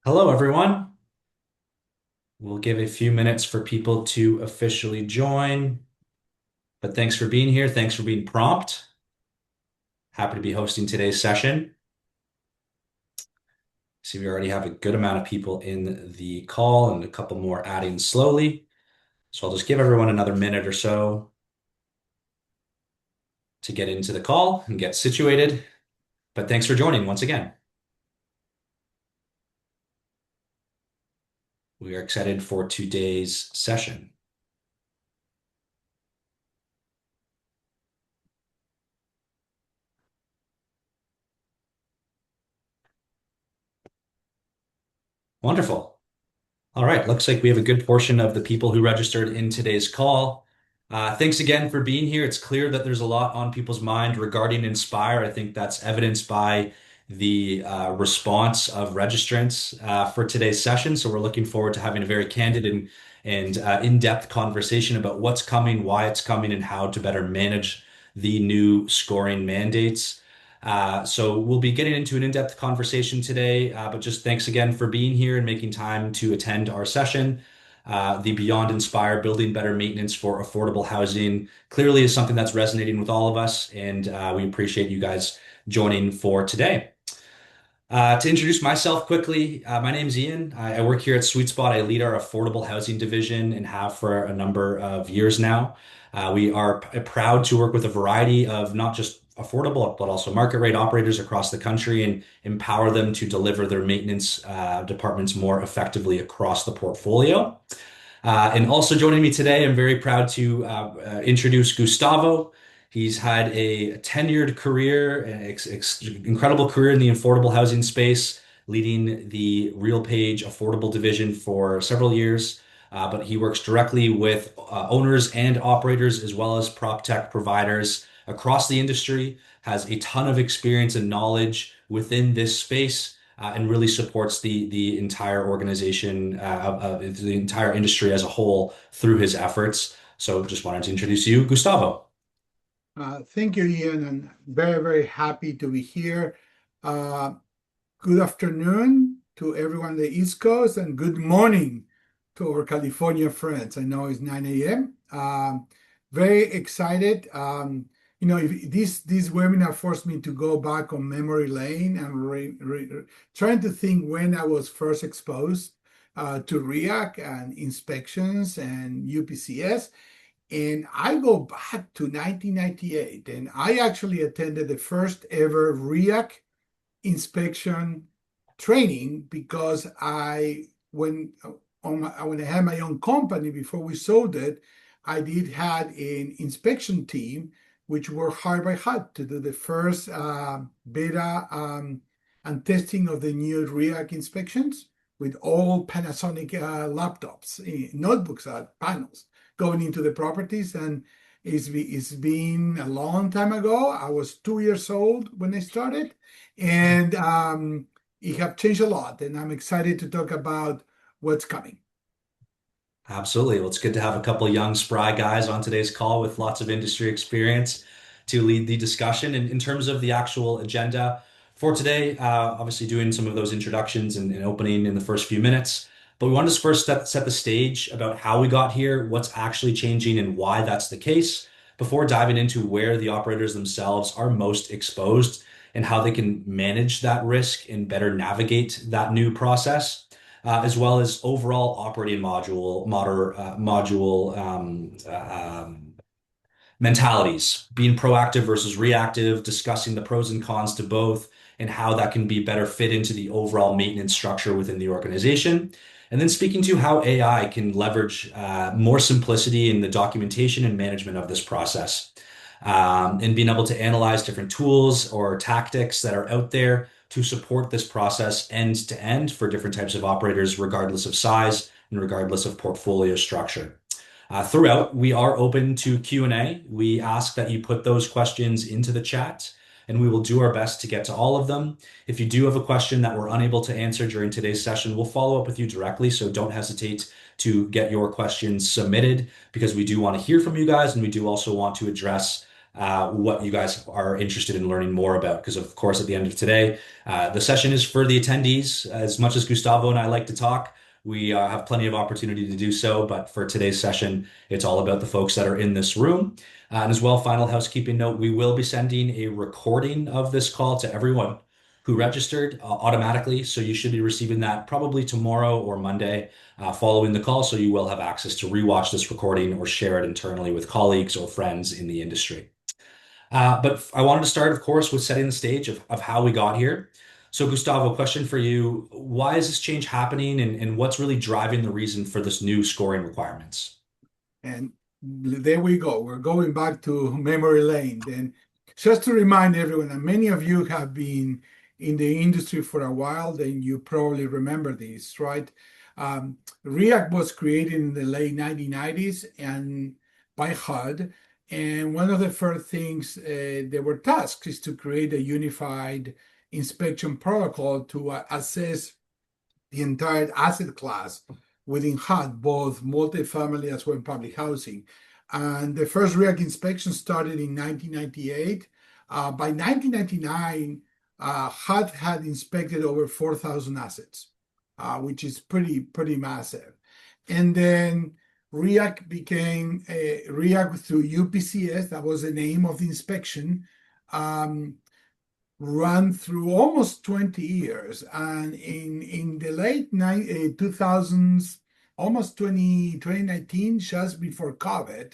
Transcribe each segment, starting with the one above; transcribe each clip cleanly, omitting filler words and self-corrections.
Hello, everyone. We'll give a few minutes for people to officially join, but thanks for being here. Thanks for being prompt. Happy to be hosting today's session. See, we already have a good amount of people in the call and a couple more adding slowly. So I'll just give everyone another minute or so to get into the call and get situated. But thanks for joining once again. We are excited for today's session. Wonderful. All right, looks like we have a good portion of the people who registered in today's call. Thanks again for being here. It's clear that there's a lot on people's mind regarding Inspire. I think that's evidenced by the response of registrants for today's session. So we're looking forward to having a very candid and in-depth conversation about what's coming, why it's coming, and how to better manage the new scoring mandates. So we'll be getting into an in-depth conversation today, but just thanks again for being here and making time to attend our session. The Beyond Inspire, building better maintenance for affordable housing, clearly is something that's resonating with all of us, and we appreciate you guys joining for today. To introduce myself quickly, my name's Ian. I work here at Sweet Spot. I lead our affordable housing division and have for a number of years now. We are proud to work with a variety of not just affordable, but also market rate operators across the country and empower them to deliver their maintenance departments more effectively across the portfolio. And also joining me today, I'm very proud to introduce Gustavo. He's had a tenured career, an incredible career in the affordable housing space, leading the RealPage affordable division for several years. But he works directly with owners and operators, as well as prop tech providers across the industry, has a ton of experience and knowledge within this space and really supports the entire organization of the entire industry as a whole through his efforts. So just wanted to introduce you, Gustavo. Thank you, Ian, and very, very happy to be here. Uh, Good afternoon to everyone on the East Coast, and good morning to our California friends. I know it's 9 a.m. Very excited. If this webinar forced me to go back on memory lane and trying to think when I was first exposed to REAC and inspections and UPCS. And I go back to 1998, and I actually attended the first ever REAC inspection training because when I had my own company before we sold it, I did had an inspection team which were hired by HUD to do the first beta and testing of the new REAC inspections with all Panasonic laptops, notebooks, panels going into the properties. And it's been a long time ago. I was 2 years old when I started, and it have changed a lot. And I'm excited to talk about what's coming. Absolutely. Well, it's good to have a couple of young, spry guys on today's call with lots of industry experience to lead the discussion. And in terms of the actual agenda for today, obviously doing some of those introductions and opening in the first few minutes. But we wanted to first set the stage about how we got here, what's actually changing, and why that's the case, before diving into where the operators themselves are most exposed and how they can manage that risk and better navigate that new process as well as overall operating module mentalities, being proactive versus reactive, discussing the pros and cons to both, and how that can be better fit into the overall maintenance structure within the organization. And then speaking to how AI can leverage more simplicity in the documentation and management of this process, and being able to analyze different tools or tactics that are out there to support this process end to end for different types of operators, regardless of size and regardless of portfolio structure. Throughout, we are open to Q&A. We ask that you put those questions into the chat, and we will do our best to get to all of them. If you do have a question that we're unable to answer during today's session, we'll follow up with you directly, so don't hesitate to get your questions submitted because we do want to hear from you guys, and we do also want to address what you guys are interested in learning more about. Because, of course, at the end of today, the session is for the attendees. As much as Gustavo and I like to talk, we have plenty of opportunity to do so. But for today's session, it's all about the folks that are in this room. And as well, final housekeeping note, we will be sending a recording of this call to everyone who registered automatically. So you should be receiving that probably tomorrow or Monday following the call. So you will have access to rewatch this recording or share it internally with colleagues or friends in the industry. But I wanted to start, of course, with setting the stage of how we got here. So, Gustavo, question for you. Why is this change happening and what's really driving the reason for this new scoring requirements? And there we go. We're going back to memory lane. Then, just to remind everyone, and many of you have been in the industry for a while, then you probably remember this, right? React was created in the late 1990s and by HUD. And one of the first things they were tasked is to create a unified inspection protocol to assess the entire asset class within HUD, both multifamily as well as public housing. And the first React inspection started in 1998. By 1999, HUD had inspected over 4,000 assets, which is pretty massive. And then React became React through UPCS, that was the name of the inspection. Run through almost 20 years. And in the late 2000s, almost 2019, just before COVID,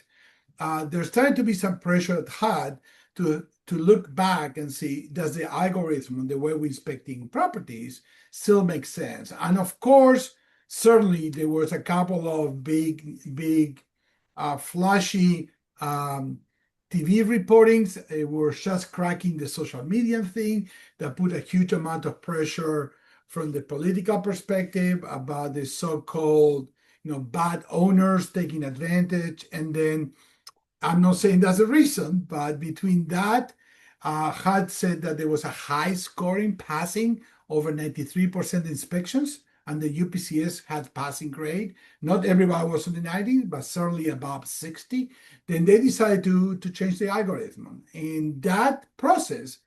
there started to be some pressure at HUD to look back and see, does the algorithm and the way we're inspecting properties still make sense? And of course, certainly there was a couple of big, flashy TV reportings. Were just cracking the social media thing that put a huge amount of pressure from the political perspective about the so-called, bad owners taking advantage. And then I'm not saying that's the reason, but between that, had said that there was a high scoring passing over 93% inspections, and the UPCS had passing grade. Not everybody was in the 90s, but certainly above 60. Then they decided to change the algorithm. And that process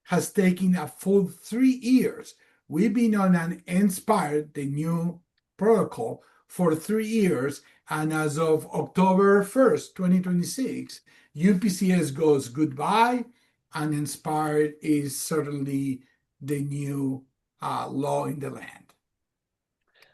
has taken a full 3 years. We've been on an NSPIRE, the new protocol, for 3 years. And as of October 1st, 2026, UPCS goes goodbye, and NSPIRE is certainly the new law in the land.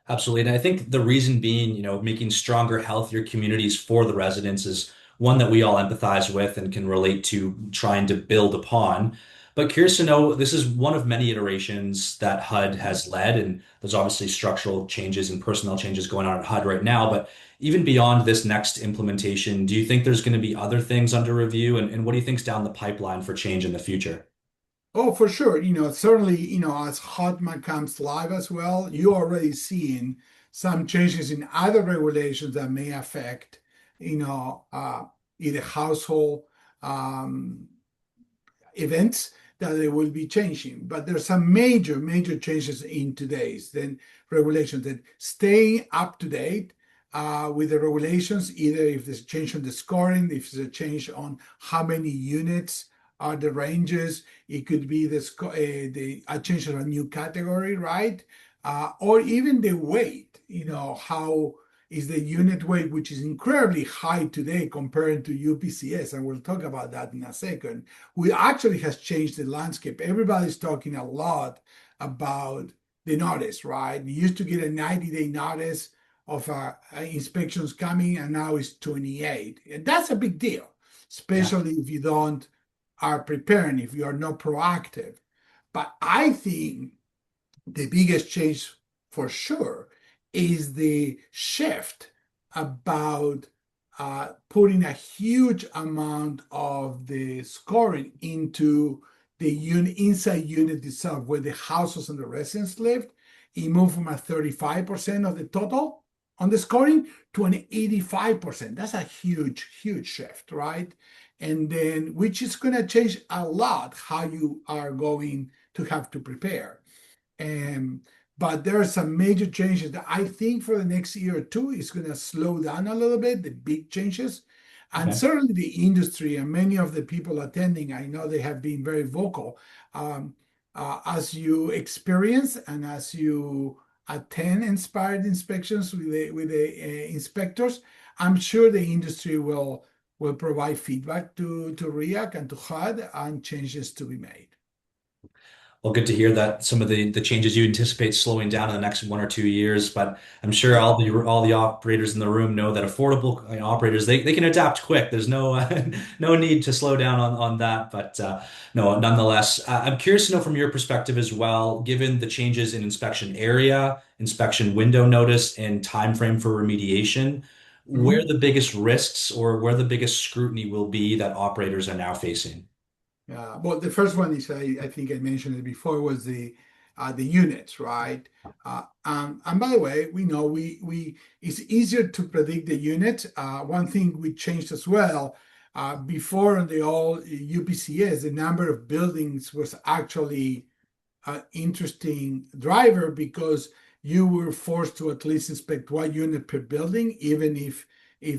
Absolutely. And I think the reason being, making stronger, healthier communities for the residents is one that we all empathize with and can relate to trying to build upon. But curious to know, this is one of many iterations that HUD has led, and there's obviously structural changes and personnel changes going on at HUD right now. But even beyond this next implementation, do you think there's going to be other things under review? And what do you think's down the pipeline for change in the future? Oh, for sure. Certainly, as Hotman comes live as well, you're already seeing some changes in other regulations that may affect, either household um, events that they will be changing. But there's some major changes in today's then regulations that stay up to date with the regulations, either if there's a change on the scoring, if there's a change on how many units are the ranges, it could be a change of a new category, right? Or even the weight, how is the unit weight, which is incredibly high today compared to UPCS, and we'll talk about that in a second, we actually has changed the landscape. Everybody's talking a lot about the notice, right? You used to get a 90-day notice of inspections coming, and now it's 28. And that's a big deal, Yeah. especially if you don't are preparing, if you are not proactive. But I think the biggest change for sure is the shift about putting a huge amount of the scoring into the unit inside unit itself, where the houses and the residents lived. It moved from a 35% of the total on the scoring to an 85%. That's a huge shift, right? And then, which is going to change a lot how you are going to have to prepare. Um, but there are some major changes that I think for the next year or two is going to slow down a little bit, the big changes. And Okay. certainly the industry and many of the people attending, I know they have been very vocal. Um, as you experience and as you attend inspired inspections with the inspectors, I'm sure the industry will provide feedback to REAC and to HUD and changes to be made. Well, good to hear that some of the changes you anticipate slowing down in the next 1 or 2 years. But I'm sure Yeah. all the operators in the room know that affordable operators they can adapt quick. There's no no need to slow down on that. But no, nonetheless, I'm curious to know from your perspective as well, given the changes in inspection area, inspection window notice, and time frame for remediation, where Mhm. the biggest risks or where the biggest scrutiny will be that operators are now facing. Well, the first one is I think I mentioned it before was the units, right? And by the way, we know we it's easier to predict the unit. One thing we changed as well. Before on the old UPCS, the number of buildings was actually interesting driver because you were forced to at least inspect one unit per building, even if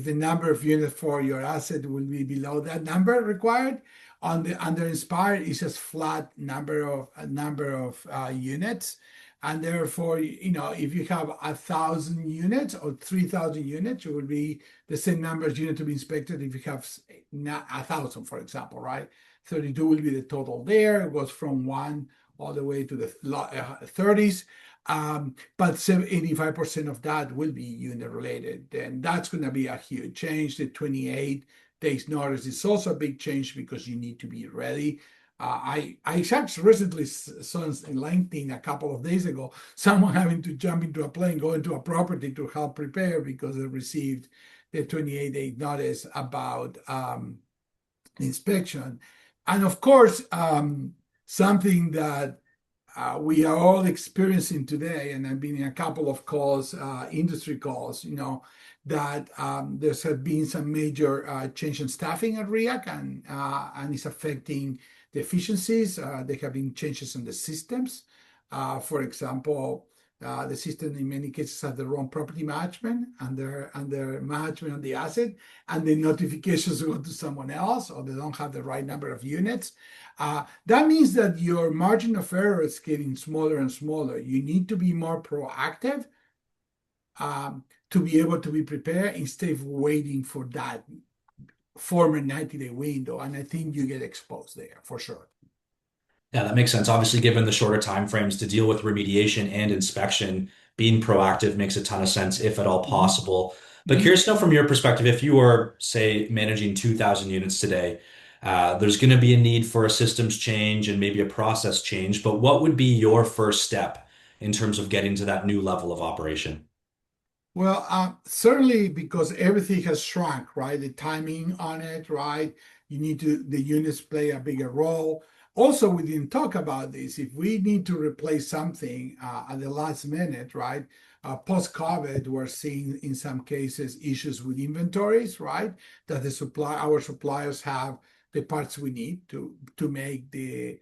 the number of units for your asset will be below that number required. On the under Inspire, it's just flat number of units, and therefore, if you have 1,000 units or 3,000 units, it would be the same number of units to be inspected. If you have not 1,000, for example, right? 32 will be the total there. It goes from one all the way to the 30s. But 85% of that will be unit related. Then that's going to be a huge change. The 28 days notice is also a big change because you need to be ready. I just recently saw in LinkedIn a couple of days ago someone having to jump into a plane, go into a property to help prepare because they received the 28-day notice about inspection. And of course, something that we are all experiencing today, and I've been in a couple of calls, industry calls, that there's have been some major change in staffing at REAC, and it's affecting the efficiencies. There have been changes in the systems. For example, the system in many cases have the wrong property management and their management of the asset, and the notifications go to someone else, or they don't have the right number of units. That means that your margin of error is getting smaller and smaller. You need to be more proactive to be able to be prepared instead of waiting for that former 90-day window. And I think you get exposed there for sure. Yeah, that makes sense. Obviously, given the shorter time frames to deal with remediation and inspection, being proactive makes a ton of sense if at all Mhm, possible. But mhm. curious to know from your perspective, if you were, say, managing 2,000 units today, there's going to be a need for a systems change and maybe a process change. But what would be your first step in terms of getting to that new level of operation? Well, certainly because everything has shrunk, right? The timing on it, right? The units play a bigger role. Also, we didn't talk about this. If we need to replace something at the last minute, right? Post-COVID, we're seeing in some cases issues with inventories, right? That our suppliers have the parts we need to make the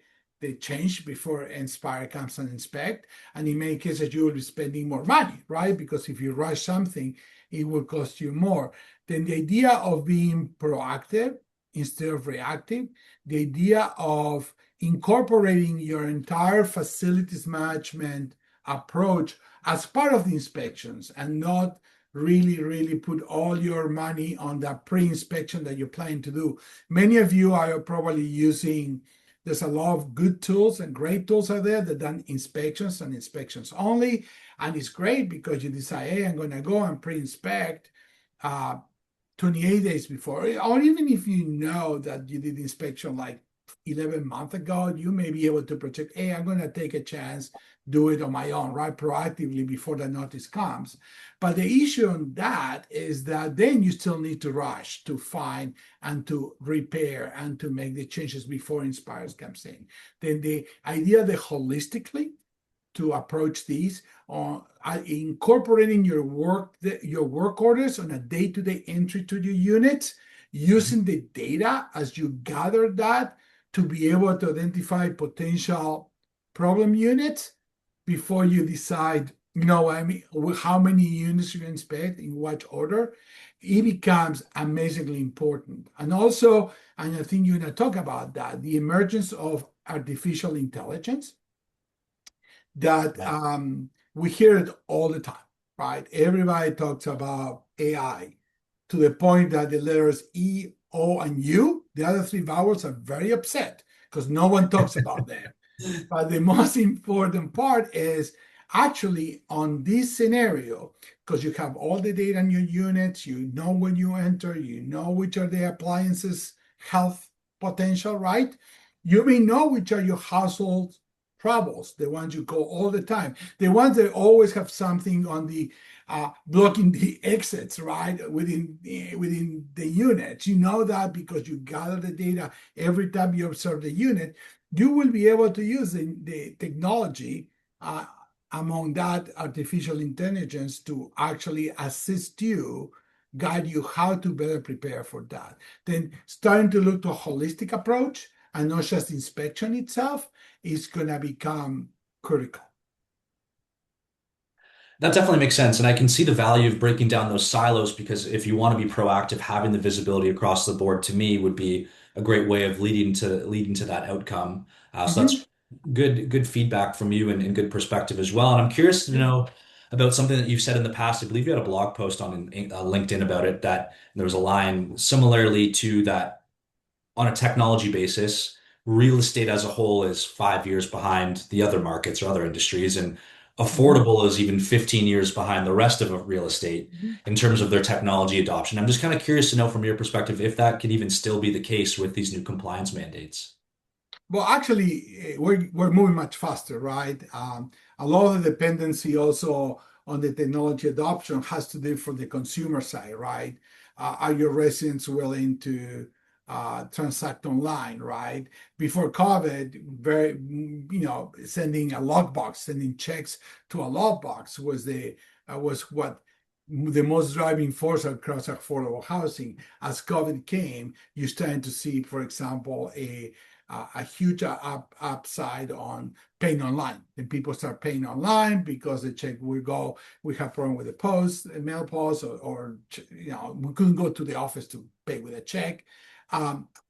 change before Inspire comes and inspect. And in many cases, you will be spending more money, right? Because if you rush something, it will cost you more. Then the idea of being proactive instead of reactive, the idea of incorporating your entire facilities management approach as part of the inspections and not really put all your money on the pre-inspection that you're planning to do. Many of you are probably using there's a lot of good tools and great tools out there that done inspections and inspections only. And it's great because you decide, hey, I'm going to go and pre-inspect uh, 28 days before, or even if you know that you did inspection like 11 months ago, you may be able to project, hey, I'm going to take a chance, do it on my own, right? Proactively before the notice comes. But the issue on that is that then you still need to rush to find and to repair and to make the changes before Inspires comes in. Then the idea that holistically to approach these incorporating your work orders on a day-to-day entry to your units, using the data as you gather that to be able to identify potential problem units before you decide you know what I mean, how many units you inspect in what order, it becomes amazingly important. And also, and I think you're going to talk about that, the emergence of artificial intelligence that Right. we hear it all the time, right? Everybody talks about AI to the point that the letters E, O, and U, the other three vowels, are very upset because no one talks about them. But the most important part is actually on this scenario, because you have all the data in your units, you know when you enter, you know which are the appliances health potential, right? You may know which are your household troubles, the ones you go all the time, the ones that always have something on the blocking the exits, right? Within the unit. You know that because you gather the data every time you observe the unit, you will be able to use the technology uh, among that artificial intelligence to actually assist you, guide you how to better prepare for that. Then starting to look to a holistic approach and not just inspection itself is going to become critical. That definitely makes sense. And I can see the value of breaking down those silos because if you want to be proactive, having the visibility across the board to me would be a great way of leading to that outcome. So Mhm. that's good feedback from you and good perspective as well. And I'm curious to know about something that you've said in the past. I believe you had a blog post on LinkedIn about it that there was a line similarly to that on a technology basis, real estate as a whole is 5 years behind the other markets or other industries, and Mhm. affordable is even 15 years behind the rest of real estate Mhm. in terms of their technology adoption. I'm just kind of curious to know from your perspective if that could even still be the case with these new compliance mandates. Well, actually, we're moving much faster, right? A lot of the dependency also on the technology adoption has to do for the consumer side, right? Are your residents willing to transact online, right? Before COVID, sending a lockbox, sending checks to a lockbox was what the most driving force across affordable housing. As COVID came, you're starting to see, for example, a huge upside on paying online. And people start paying online because the check will go. We have problem with the post, mail post, or we couldn't go to the office to pay with a check.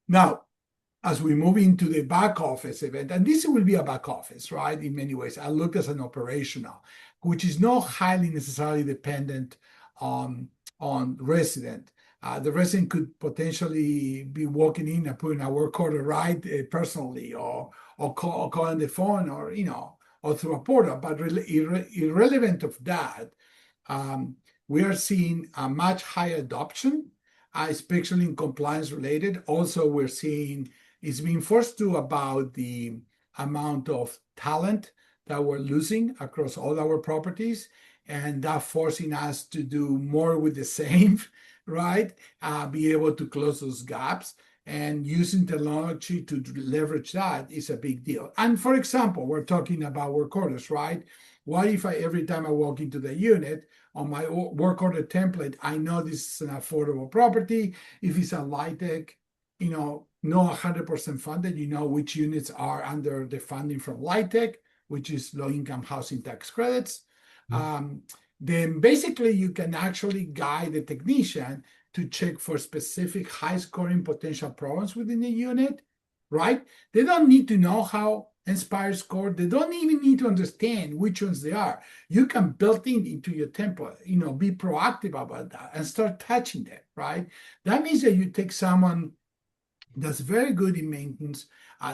Now, as we move into the back office event, and this will be a back office, right? In many ways, I look as an operational, which is not highly necessarily dependent on resident. The resident could potentially be walking in and putting a work order right personally, or calling the phone, or or through a portal. But irrelevant of that, we are seeing a much higher adoption, especially in compliance related. Also, we're seeing it's being forced to about the amount of talent that we're losing across all our properties, and that forcing us to do more with the same, right? Be able to close those gaps. And using technology to leverage that is a big deal. And for example, we're talking about work orders, right? What if every time I walk into the unit on my work order template, I know this is an affordable property. If it's a LIHTC, know 100% funded, you know which units are under the funding from LIHTC, which is low income housing tax credits. Um, then basically you can actually guide the technician to check for specific high scoring potential problems within the unit, right? They don't need to know how NSPIRE scored. They don't even need to understand which ones they are. You can build into your template, be proactive about that and start touching them, right? That means that you take someone that's very good in maintenance,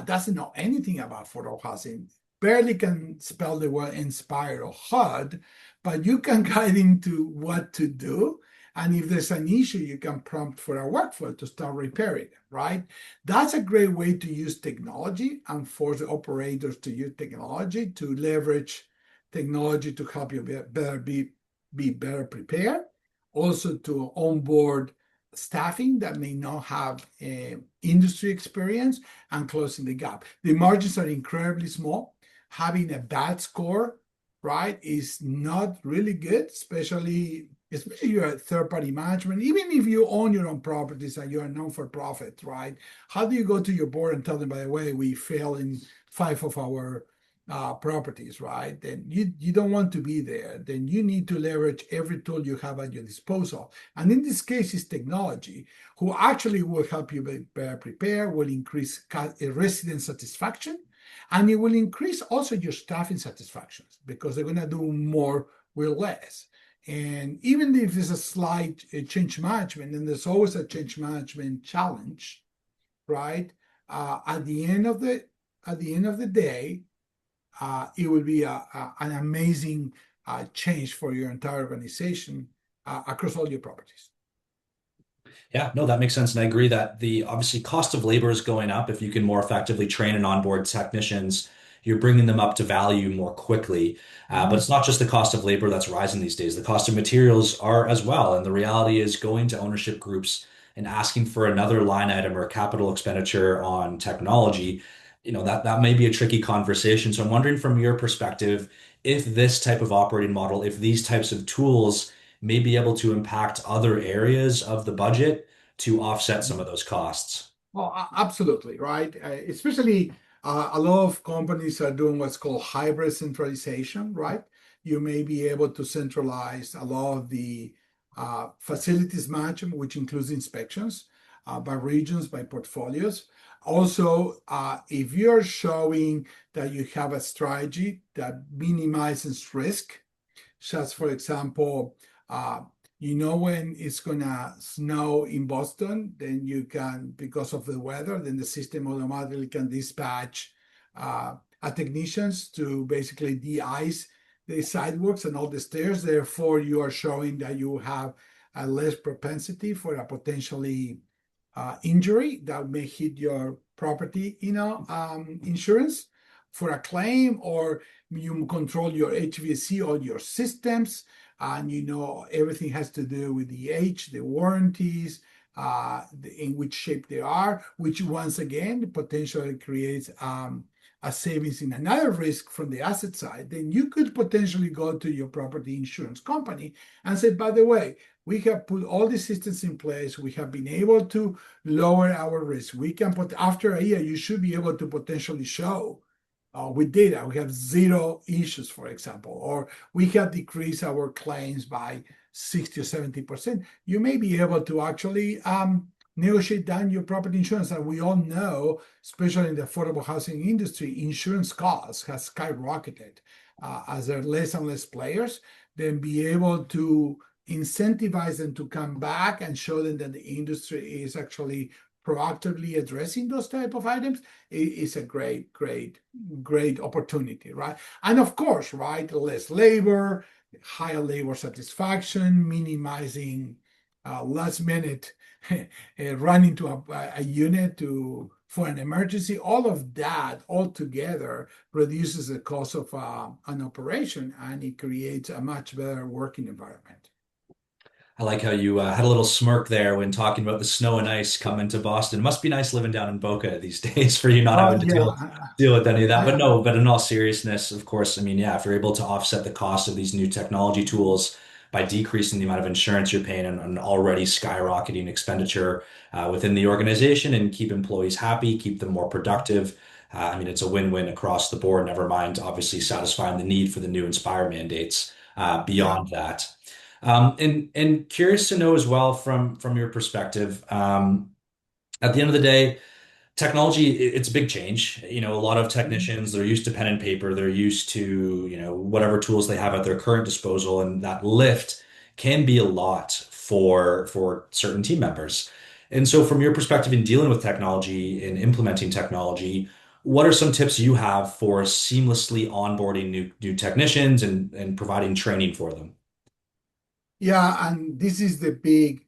doesn't know anything about photo housing, barely can spell the word inspire or HUD, but you can guide him to what to do. And if there's an issue, you can prompt for a workflow to start repairing it, right? That's a great way to use technology and force the operators to use technology to leverage technology to help you be better prepared. Also to onboard staffing that may not have industry experience and closing the gap. The margins are incredibly small. Having a bad score, right, is not really good, especially you're a third-party management. Even if you own your own properties and you're known for profit, right? How do you go to your board and tell them, by the way, we fail in five of our properties, right? Then you don't want to be there. Then you need to leverage every tool you have at your disposal. And in this case, it's technology who actually will help you be better prepare, will increase resident satisfaction, and it will increase also your staffing satisfactions because they're going to do more with less. And even if there's a slight change management, and there's always a change management challenge, right? At the end of the day, it will be an amazing change for your entire organization across all your properties. Yeah, no, that makes sense. And I agree that the obviously cost of labor is going up. If you can more effectively train and onboard technicians, you're bringing them up to value more quickly. But Mhm. it's not just the cost of labor that's rising these days. The cost of materials are as well. And the reality is going to ownership groups and asking for another line item or capital expenditure on technology, that may be a tricky conversation. So I'm wondering from your perspective, if this type of operating model, if these types of tools may be able to impact other areas of the budget to offset some of those costs. Well, absolutely, right? Especially a lot of companies are doing what's called hybrid centralization, right? You may be able to centralize a lot of the facilities management, which includes inspections by regions, by portfolios. Also, if you're showing that you have a strategy that minimizes risk, such for example, uh, when it's gonna snow in Boston, then you can, because of the weather, then the system automatically can dispatch a technicians to basically de-ice the sidewalks and all the stairs. Therefore, you are showing that you have a less propensity for a potentially injury that may hit your property, insurance for a claim, or you control your HVAC, all your systems, and everything has to do with the age, the warranties, in which shape they are, which once again potentially creates a savings in another risk from the asset side. Then you could potentially go to your property insurance company and say, by the way, we have put all the systems in place. We have been able to lower our risk. We can put after a year, you should be able to potentially show with data, we have zero issues, for example, or we have decreased our claims by 60 or 70%. You may be able to actually negotiate down your property insurance. And we all know, especially in the affordable housing industry, insurance costs has skyrocketed as there are less and less players. Then be able to incentivize them to come back and show them that the industry is actually proactively addressing those type of items is a great opportunity, right? And of course, right, less labor, higher labor satisfaction, minimizing last minute running to a unit for an emergency. All of that altogether reduces the cost of an operation, and it creates a much better working environment. I like how you had a little smirk there when talking about the snow and ice coming to Boston. It must be nice living down in Boca these days for you not Oh having to yeah, deal with any of that. But I, no, but in all seriousness, of course, I mean, yeah, if you're able to offset the cost of these new technology tools by decreasing the amount of insurance you're paying on an already skyrocketing expenditure within the organization and keep employees happy, keep them more productive. I mean, it's a win-win across the board. Never mind, obviously satisfying the need for the new Inspire mandates yeah. beyond that. And curious to know as well from your perspective, at the end of the day, technology, it's a big change. A lot of technicians, they're used to pen and paper, they're used to, whatever tools they have at their current disposal, and that lift can be a lot for certain team members. And so from your perspective in dealing with technology and implementing technology, what are some tips you have for seamlessly onboarding new technicians and providing training for them? Yeah, and this is the big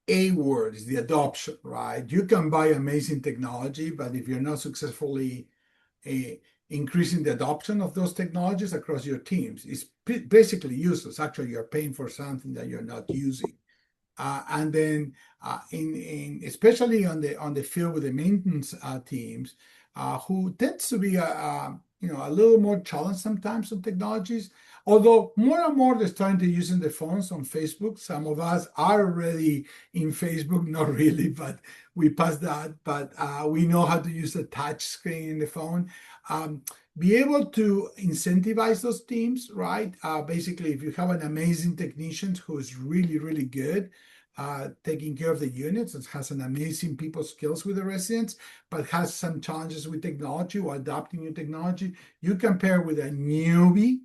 A word is the adoption, right? You can buy amazing technology, but if you're not successfully uh, increasing the adoption of those technologies across your teams, it's basically useless. Actually, you're paying for something that you're not using. And then in especially on the field with the maintenance teams, who tends to be a little more challenged sometimes on technologies. Although more and more they're starting to using the phones on Facebook. Some of us are already in Facebook, not really, but we passed that. But we know how to use the touch screen in the phone. Um, be able to incentivize those teams, right? Basically, if you have an amazing technician who is really, really good taking care of the units and has an amazing people skills with the residents, but has some challenges with technology or adopting new technology, you compare with a newbie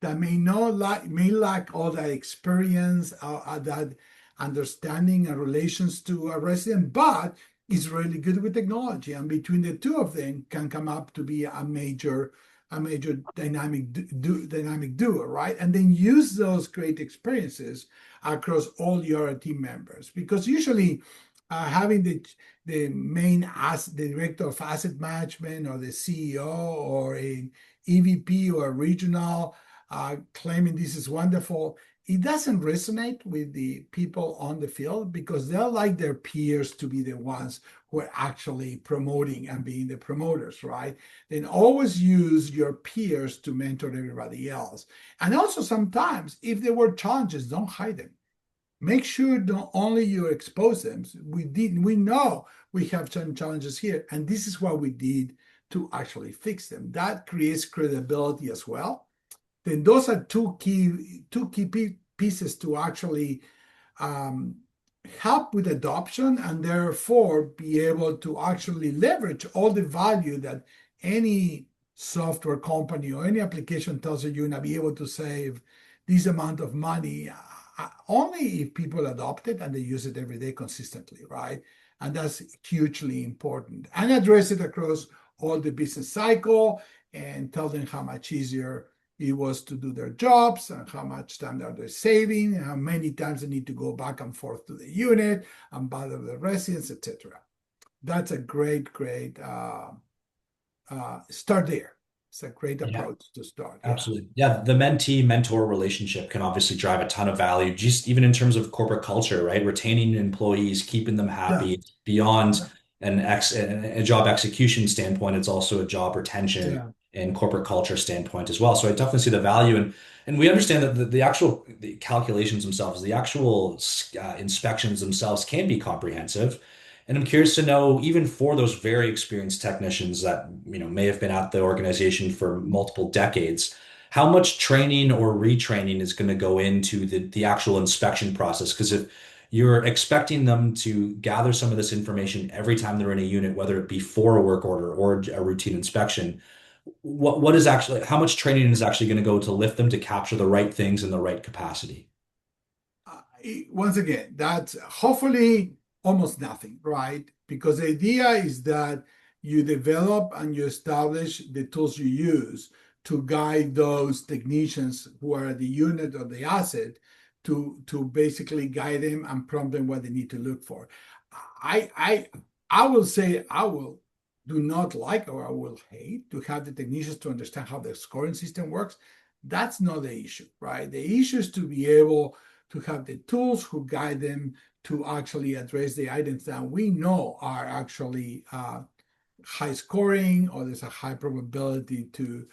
that may lack all that experience, that understanding and relations to a resident, but is really good with technology. And between the two of them can come up to be a major dynamic duo, right? And then use those great experiences across all your team members. Because usually having the the director of asset management or the CEO or a EVP or a regional claiming this is wonderful, it doesn't resonate with the people on the field because they'll like their peers to be the ones who are actually promoting and being the promoters, right? Then always use your peers to mentor everybody else. And also sometimes if there were challenges, don't hide them. Make sure not only you expose them. We know we have some challenges here, and this is what we did to actually fix them. That creates credibility as well. Then those are two key pieces to actually um, help with adoption and therefore be able to actually leverage all the value that any software company or any application tells you you're going to be able to save this amount of money only if people adopt it and they use it every day consistently, right? And that's hugely important. And address it across all the business cycle and tell them how much easier it was to do their jobs and how much time are they saving and how many times they need to go back and forth to the unit and bother the residents, etc. That's a great start there. It's a great Yeah. approach to start. Yeah. Absolutely. Yeah, the mentee mentor relationship can obviously drive a ton of value, just even in terms of corporate culture, right? Retaining employees, keeping them Yeah. happy beyond Yeah. a job execution standpoint, it's also a job retention Yeah. and corporate culture standpoint as well. So I definitely see the value, and we understand that the actual the calculations themselves, the actual inspections themselves can be comprehensive. And I'm curious to know, even for those very experienced technicians that, may have been at the organization for multiple decades, how much training or retraining is going to go into the actual inspection process? Because if you're expecting them to gather some of this information every time they're in a unit, whether it be for a work order or a routine inspection, what is actually, how much training is actually going to go to lift them to capture the right things in the right capacity? Once again, that's hopefully almost nothing, right? Because the idea is that you develop and you establish the tools you use to guide those technicians who are at the unit or the asset to basically guide them and prompt them what they need to look for. I I I will say I will do not like or I will hate to have the technicians to understand how the scoring system works. That's not the issue, right? The issue is to be able to have the tools who guide them to actually address the items that we know are actually high scoring or there's a high probability to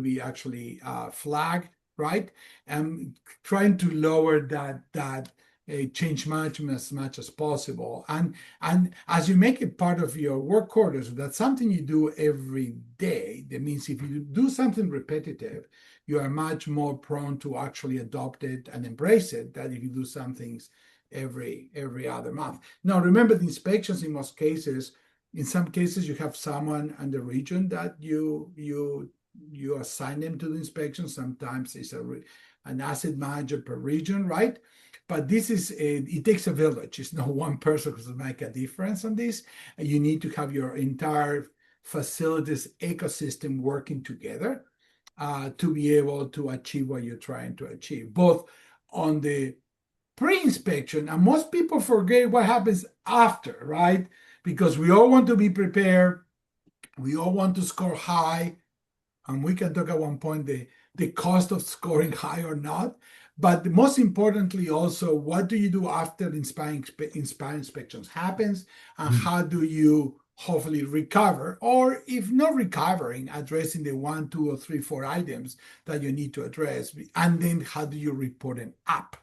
be actually flagged, right? And trying to lower that change management as much as possible. And as you make it part of your work orders, that's something you do every day. That means if you do something repetitive, you are much more prone to actually adopt it and embrace it than if you do some things every other month. Now, remember the inspections in some cases you have someone in the region that you assign them to the inspection. Sometimes it's an asset manager per region, right? But it takes a village. It's not one person who's make a difference on this. You need to have your entire facilities ecosystem working together to be able to achieve what you're trying to achieve, both on the pre-inspection, and most people forget what happens after, right? Because we all want to be prepared, we all want to score high, and we can talk at one point the cost of scoring high or not. But most importantly, also, what do you do after the inspire inspections happens, and how do you hopefully recover, or if not recovering, addressing the one, two, or three, four items that you need to address, and then how do you report them up?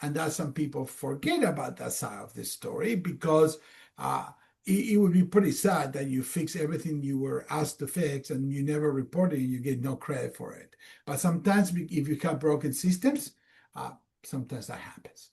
And that some people forget about that side of the story because it would be pretty sad that you fix everything you were asked to fix and you never report it and you get no credit for it. But sometimes if you have broken systems, uh, sometimes that happens.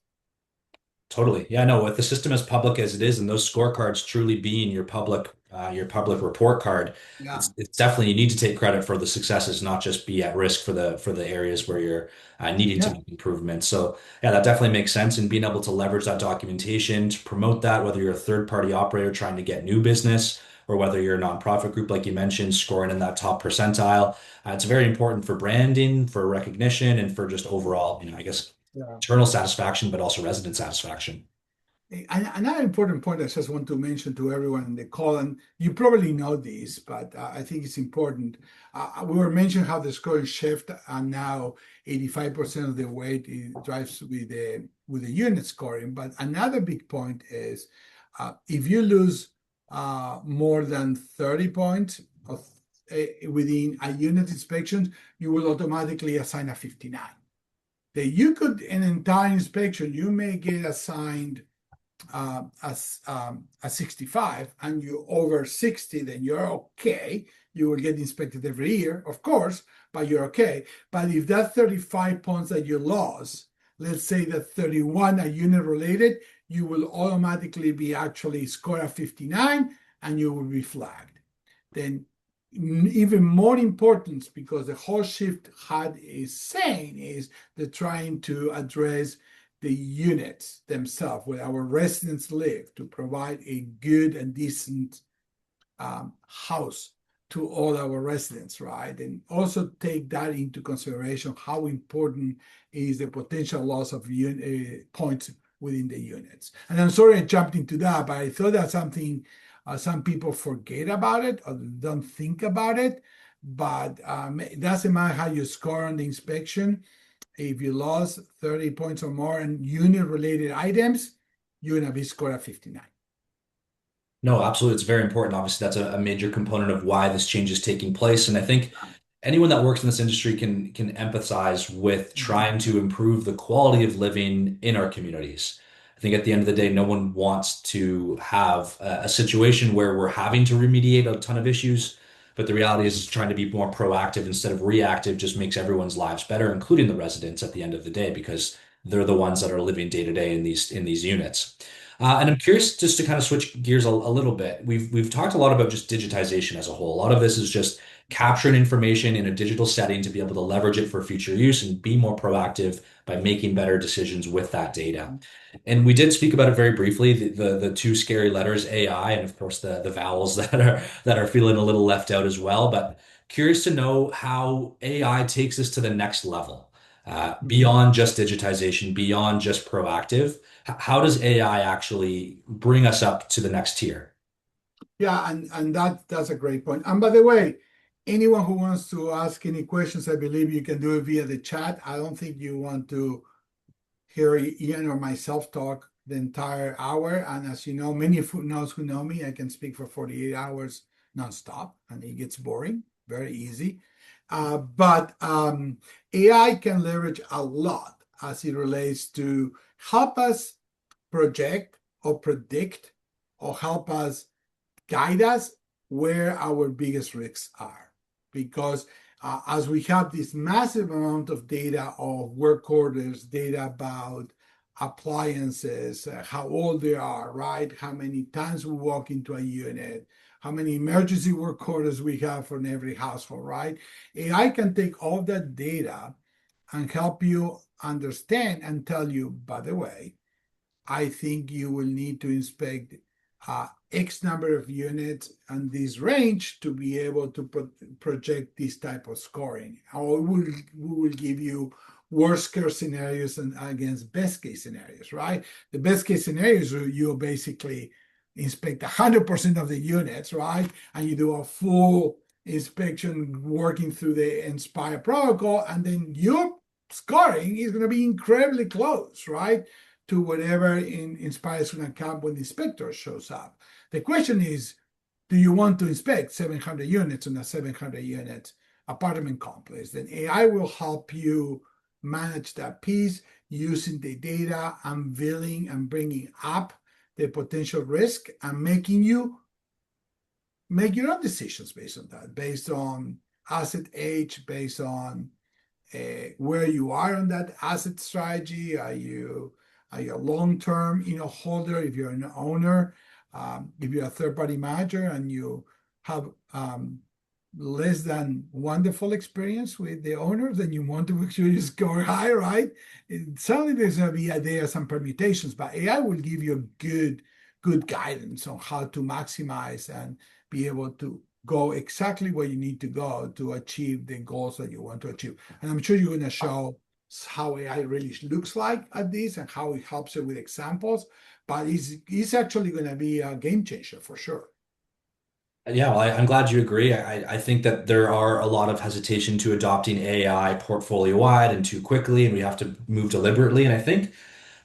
Totally. Yeah, no, with the system as public as it is and those scorecards truly being your public report card, Yeah. it's definitely you need to take credit for the successes, not just be at risk for the areas where you're needing to Yeah. make improvements. So yeah, that definitely makes sense. And being able to leverage that documentation to promote that, whether you're a third party operator trying to get new business or whether you're a nonprofit group, like you mentioned, scoring in that top percentile, it's very important for branding, for recognition, and for just overall, I guess Yeah. internal satisfaction, but also resident satisfaction. Another important point I just want to mention to everyone in the call, and you probably know this, but I think it's important. We were mentioning how the scoring shift, and now 85% of the weight drives with the unit scoring. But another big point is if you lose more than 30 points within a unit inspection, you will automatically assign a 59. That you could, in an entire inspection, you may get assigned a 65 and you over 60, then you're okay. You will get inspected every year, of course, but you're okay. But if that 35 points that you lost, let's say that 31 are unit related, you will automatically be actually score a 59 and you will be flagged. Then even more important, because the whole shift HUD is saying is they're trying to address the units themselves where our residents live to provide a good and decent house to all our residents, right? And also take that into consideration how important is the potential loss of points within the units. And I'm sorry I jumped into that, but I thought that's something some people forget about it or don't think about it. But it doesn't matter how you score on the inspection. If you lost 30 points or more in unit related items, you're going to be scored at 59. No, absolutely. It's very important. Obviously, that's a major component of why this change is taking place. And I think anyone that works in this industry can empathize with Mhm. trying to improve the quality of living in our communities. I think at the end of the day, no one wants to have a situation where we're having to remediate a ton of issues. But the reality is trying to be more proactive instead of reactive just makes everyone's lives better, including the residents at the end of the day, because they're the ones that are living day to day in these units. And I'm curious just to kind of switch gears a little bit. We've talked a lot about just digitization as a whole. A lot of this is just capturing information in a digital setting to be able to leverage it for future use and be more proactive by making better decisions with that data. And we did speak about it very briefly, the two scary letters AI, and of course the vowels that are feeling a little left out as well. But curious to know how AI takes us to the next level, Mhm. beyond just digitization, beyond just proactive. How does AI actually bring us up to the next tier? Yeah, and that's a great point. And by the way, anyone who wants to ask any questions, I believe you can do it via the chat. I don't think you want to hear Ian or myself talk the entire hour. And as you know, many of knows who know me, I can speak for 48 hours nonstop, and it gets boring, very easy. But AI can leverage a lot as it relates to help us project or predict or help us guide us where our biggest risks are. Because as we have this massive amount of data of work orders, data about appliances, how old they are, right? How many times we walk into a unit, how many emergency work orders we have from every household, right? AI can take all that data and help you understand and tell you, by the way, I think you will need to inspect X number of units and this range to be able to project this type of scoring. Or we will give you worst case scenarios and against best case scenarios, right? The best case scenarios, you basically inspect 100% of the units, right? And you do a full inspection working through the NSPIRE protocol, and then your scoring is going to be incredibly close, right? To whatever Inspire is going to come when the inspector shows up. The question is, do you want to inspect 700 units in a 700 unit apartment complex? Then AI will help you manage that piece using the data, unveiling and bringing up the potential risk and making you make your own decisions based on that, based on asset age, based on where you are on that asset strategy. Are you a long-term, holder? If you're an owner, if you're a third-party manager and you have less than wonderful experience with the owners, then you want to make sure you score high, right? Certainly, there's going to be there are some permutations, but AI will give you good guidance on how to maximize and be able to go exactly where you need to go to achieve the goals that you want to achieve. And I'm sure you're going to show how AI really looks like at this and how it helps you with examples, but it's actually going to be a game changer for sure. Yeah, well, I'm glad you agree. I think that there are a lot of hesitation to adopting AI portfolio wide and too quickly, and we have to move deliberately. And I think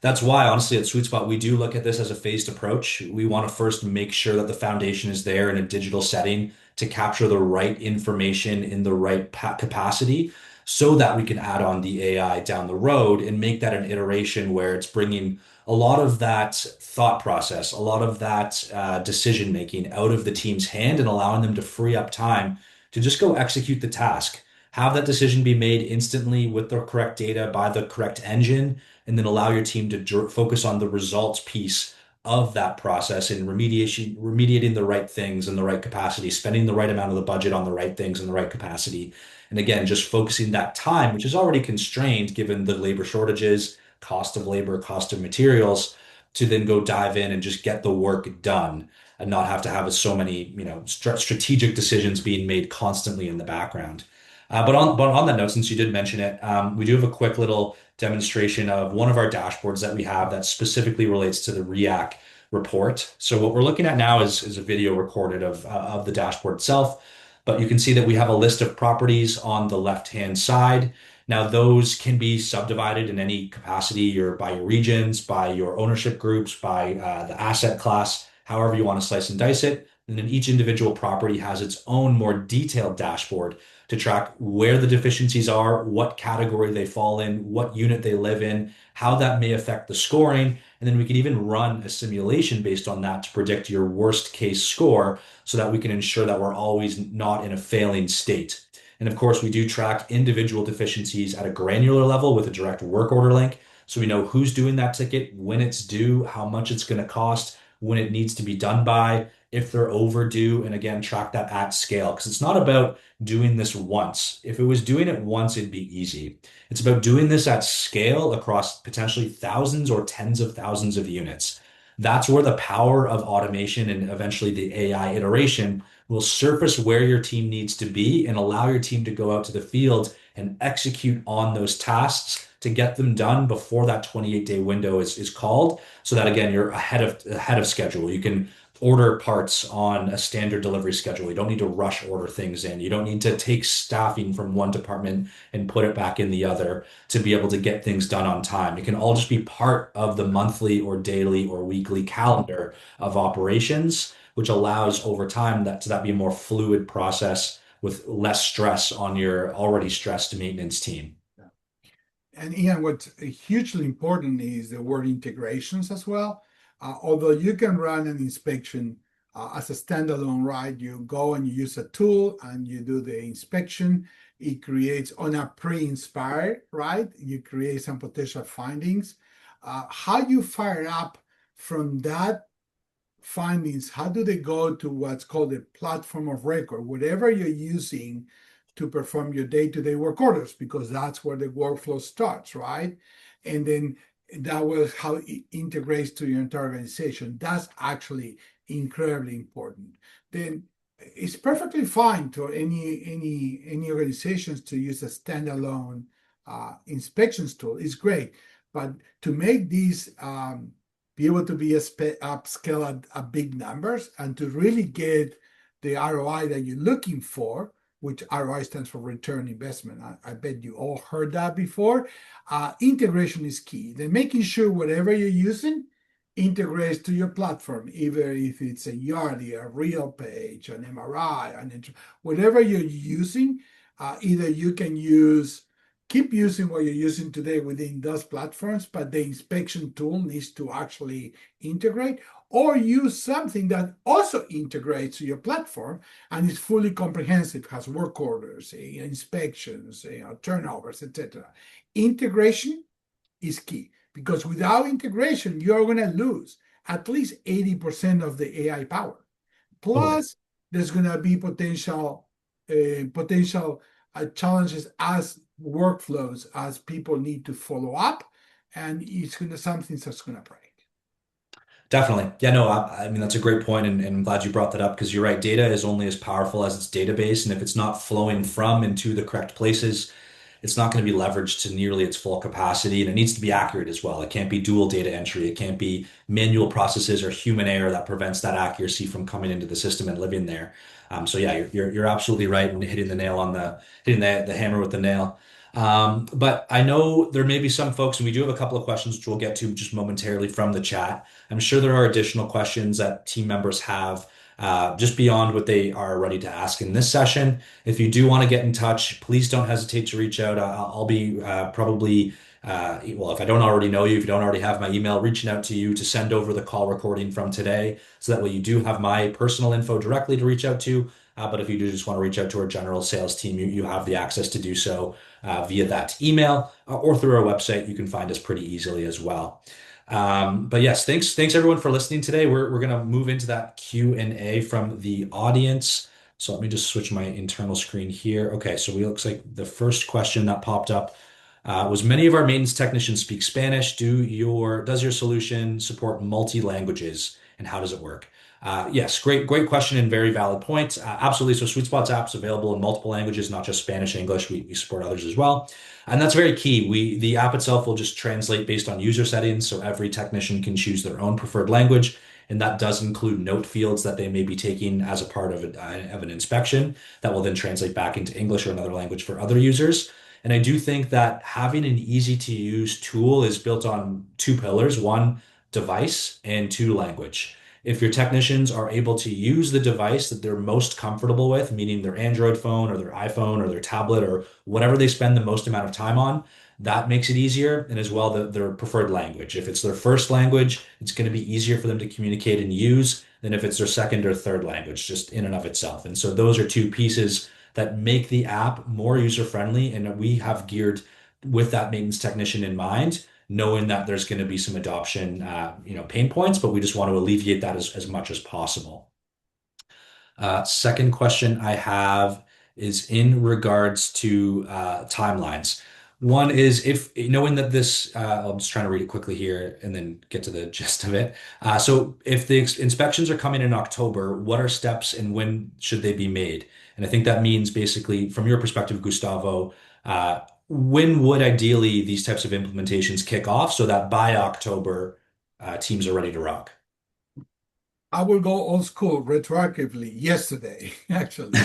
that's why, honestly, at Sweet Spot, we do look at this as a phased approach. We want to first make sure that the foundation is there in a digital setting to capture the right information in the right capacity so that we can add on the AI down the road and make that an iteration where it's bringing a lot of that thought process, a lot of that decision making out of the team's hand and allowing them to free up time to just go execute the task. Have that decision be made instantly with the correct data by the correct engine and then allow your team to focus on the results piece of that process and remediating the right things in the right capacity, spending the right amount of the budget on the right things in the right capacity. And again, just focusing that time, which is already constrained given the labor shortages, cost of labor, cost of materials, to then go dive in and just get the work done and not have to have so many, strategic decisions being made constantly in the background. But on that note, since you did mention it, we do have a quick little demonstration of one of our dashboards that we have that specifically relates to the REACT report. So what we're looking at now is a video recorded of the dashboard itself, but you can see that we have a list of properties on the left-hand side. Now those can be subdivided in any capacity or by your regions, by your ownership groups, by the asset class, however you want to slice and dice it. And then each individual property has its own more detailed dashboard to track where the deficiencies are, what category they fall in, what unit they live in, how that may affect the scoring. And then we can even run a simulation based on that to predict your worst case score so that we can ensure that we're always not in a failing state. And of course, we do track individual deficiencies at a granular level with a direct work order link. So we know who's doing that ticket, when it's due, how much it's going to cost, when it needs to be done by, if they're overdue, and again, track that at scale. Because it's not about doing this once. If it was doing it once, it'd be easy. It's about doing this at scale across potentially thousands or tens of thousands of units. That's where the power of automation and eventually the AI iteration will surface where your team needs to be and allow your team to go out to the field and execute on those tasks to get them done before that 28-day window is called. So that again, you're ahead of schedule. You can order parts on a standard delivery schedule. You don't need to rush order things in. You don't need to take staffing from one department and put it back in the other to be able to get things done on time. It can all just be part of the monthly or daily or weekly calendar of operations, which allows over time that be a more fluid process with less stress on your already stressed maintenance team. And Ian, what's hugely important is the word integrations as well. Although you can run an inspection as a standalone, right? You go and you use a tool and you do the inspection. It creates on a pre-inspire, right? You create some potential findings. How you fire up from that findings, how do they go to what's called a platform of record, whatever you're using to perform your day-to-day work orders, because that's where the workflow starts, right? And then that was how it integrates to your entire organization. That's actually incredibly important. Then it's perfectly fine to any organizations to use a standalone inspections tool. It's great, but to make these be able to be upscale at big numbers and to really get the ROI that you're looking for, which ROI stands for return investment. I bet you all heard that before. Integration is key. Then making sure whatever you're using integrates to your platform, either if it's a Yardi, a RealPage, an MRI, whatever you're using, either you can use keep using what you're using today within those platforms, but the inspection tool needs to actually integrate, or use something that also integrates to your platform and is fully comprehensive, has work orders, inspections, turnovers, etc. Integration is key because without integration, you're going to lose at least 80% of the AI power. Totally. Plus, there's going to be potential challenges as workflows as people need to follow up, and it's going to something that's going to break. Definitely. Yeah, no, I mean, that's a great point, and I'm glad you brought that up because you're right. Data is only as powerful as its database, and if it's not flowing from and to the correct places, it's not going to be leveraged to nearly its full capacity, and it needs to be accurate as well. It can't be dual data entry. It can't be manual processes or human error that prevents that accuracy from coming into the system and living there. So yeah, you're absolutely right and hitting the nail on the hammer with the nail. But I know there may be some folks, and we do have a couple of questions which we'll get to just momentarily from the chat. I'm sure there are additional questions that team members have just beyond what they are ready to ask in this session. If you do want to get in touch, please don't hesitate to reach out. I'll be probably, well, if I don't already know you, if you don't already have my email, reaching out to you to send over the call recording from today. So that way you do have my personal info directly to reach out to. But if you do just want to reach out to our general sales team, you have the access to do so via that email or through our website. You can find us pretty easily as well. But yes, thanks everyone for listening today. We're gonna move into that Q&A from the audience. So let me just switch my internal screen here. Okay, so we looks like the first question that popped up was many of our maintenance technicians speak Spanish. Does your solution support multi-languages and how does it work? Yes, great question and very valid point. Absolutely. So Sweet Spot's app's available in multiple languages, not just Spanish, English. We support others as well. And that's very key. The app itself will just translate based on user settings, so every technician can choose their own preferred language, and that does include note fields that they may be taking as a part of, of an inspection that will then translate back into English or another language for other users. And I do think that having an easy to use tool is built on two pillars: one, device, and two, language. If your technicians are able to use the device that they're most comfortable with, meaning their Android phone or their iPhone or their tablet or whatever they spend the most amount of time on, that makes it easier. And as well, their preferred language. If it's their first language, it's going to be easier for them to communicate and use than if it's their second or third language, just in and of itself. And so those are two pieces that make the app more user friendly. And we have geared with that maintenance technician in mind, knowing that there's going to be some adoption, pain points, but we just want to alleviate that as much as possible. Second question I have is in regards to timelines. One is if knowing that this, I'm just trying to read it quickly here and then get to the gist of it. So if the inspections are coming in October, what are steps and when should they be made? And I think that means basically, from your perspective, Gustavo, when would ideally these types of implementations kick off so that by October, teams are ready to rock? I will go old school retroactively yesterday, actually.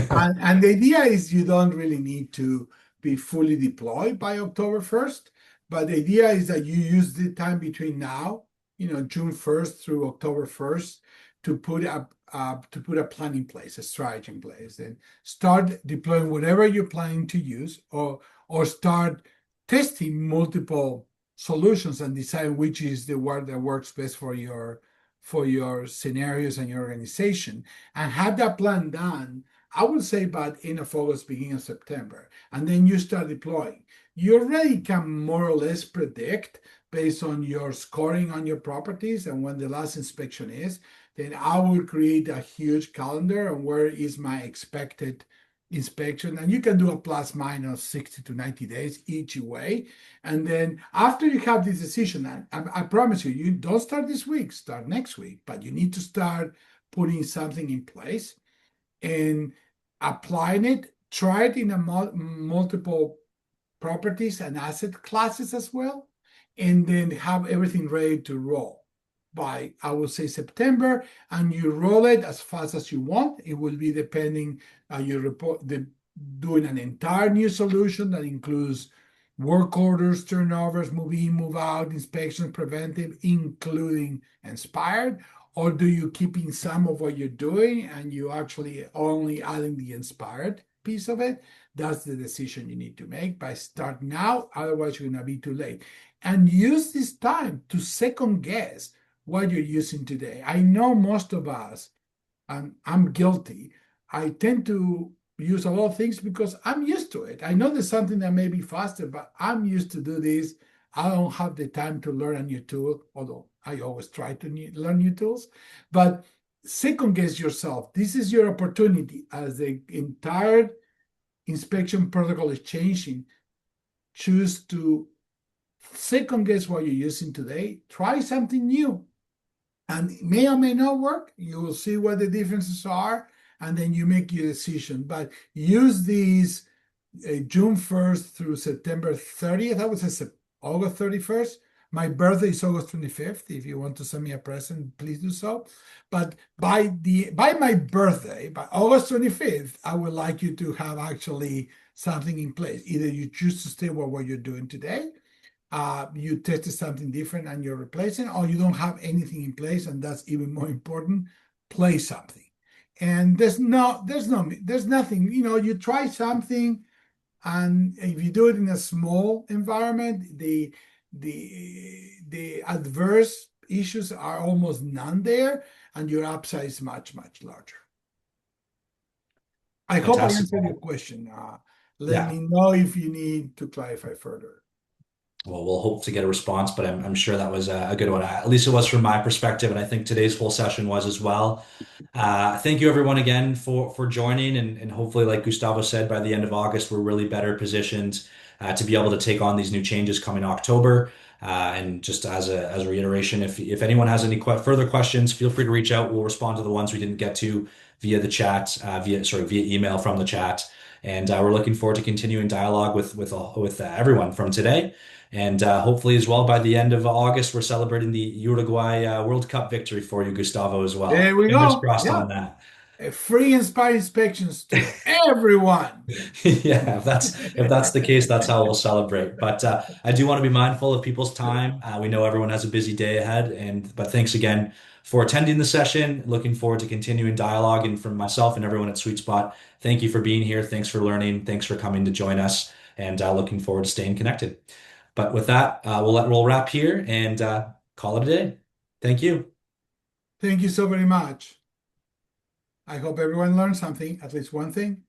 And the idea is you don't really need to be fully deployed by October 1st, but the idea is that you use the time between now, June 1st through October 1st to put a plan in place, a strategy in place, and start deploying whatever you're planning to use, or start testing multiple solutions and decide which is the one that works best for your scenarios and your organization, and have that plan done. I would say by end of August, beginning of September, and then you start deploying. You already can more or less predict based on your scoring on your properties and when the last inspection is. Then I will create a huge calendar on where is my expected inspection, and you can do a plus minus 60 to 90 days each way. And then after you have this decision, I promise you, you don't start this week, start next week, but you need to start putting something in place and applying it. Try it in a multiple properties and asset classes as well, and then have everything ready to roll by, I would say, September, and you roll it as fast as you want. It will be depending, you report doing an entire new solution that includes work orders, turnovers, move in, move out, inspections, preventive, including NSPIRE, or do you keeping some of what you're doing and you actually only adding the inspired piece of it, that's the decision you need to make. By start now, otherwise you're going to be too late. And use this time to second guess what you're using today. I know most of us, and I'm guilty, I tend to use a lot of things because I'm used to it. I know there's something that may be faster, but I'm used to do this. I don't have the time to learn a new tool, although I always try to learn new tools. But second guess yourself. This is your opportunity as the entire inspection protocol is changing. Choose to second guess what you're using today. Try something new, and it may or may not work. You will see what the differences are, and then you make your decision. But use these June 1st through September 30th. I would say August 31st. My birthday is August 25th. If you want to send me a present, please do so. But by my birthday, by August 25th, I would like you to have actually something in place. Either you choose to stay with what you're doing today, you tested something different and you're replacing, or you don't have anything in place, and that's even more important. Play something. And there's nothing, you try something, and if you do it in a small environment, the adverse issues are almost none there, and your upside is much, much larger. I hope I Fantastic. answered your question. Let Yeah. me know if you need to clarify further. Well, we'll hope to get a response, but I'm sure that was a good one. At least it was from my perspective, and I think today's whole session was as well. Thank you everyone again for joining, and hopefully, like Gustavo said, by the end of August, we're really better positioned to be able to take on these new changes coming October. And just as a reiteration, if anyone has any further questions, feel free to reach out. We'll respond to the ones we didn't get to via the chat, via email from the chat. And we're looking forward to continuing dialogue with everyone from today. And hopefully, as well, by the end of August, we're celebrating the Uruguay World Cup victory for you, Gustavo, as well. There we Fingers go. crossed Yeah. on that. Free Inspire inspections to everyone. Yeah, if that's the case, that's how we'll celebrate. But I do want to be mindful of people's time. We know everyone has a busy day ahead, and but thanks again for attending the session. Looking forward to continuing dialogue, and from myself and everyone at Sweet Spot, thank you for being here. Thanks for learning. Thanks for coming to join us, and looking forward to staying connected. But with that, we'll wrap here and call it a day. Thank you. Thank you so very much. I hope everyone learned something, at least one thing.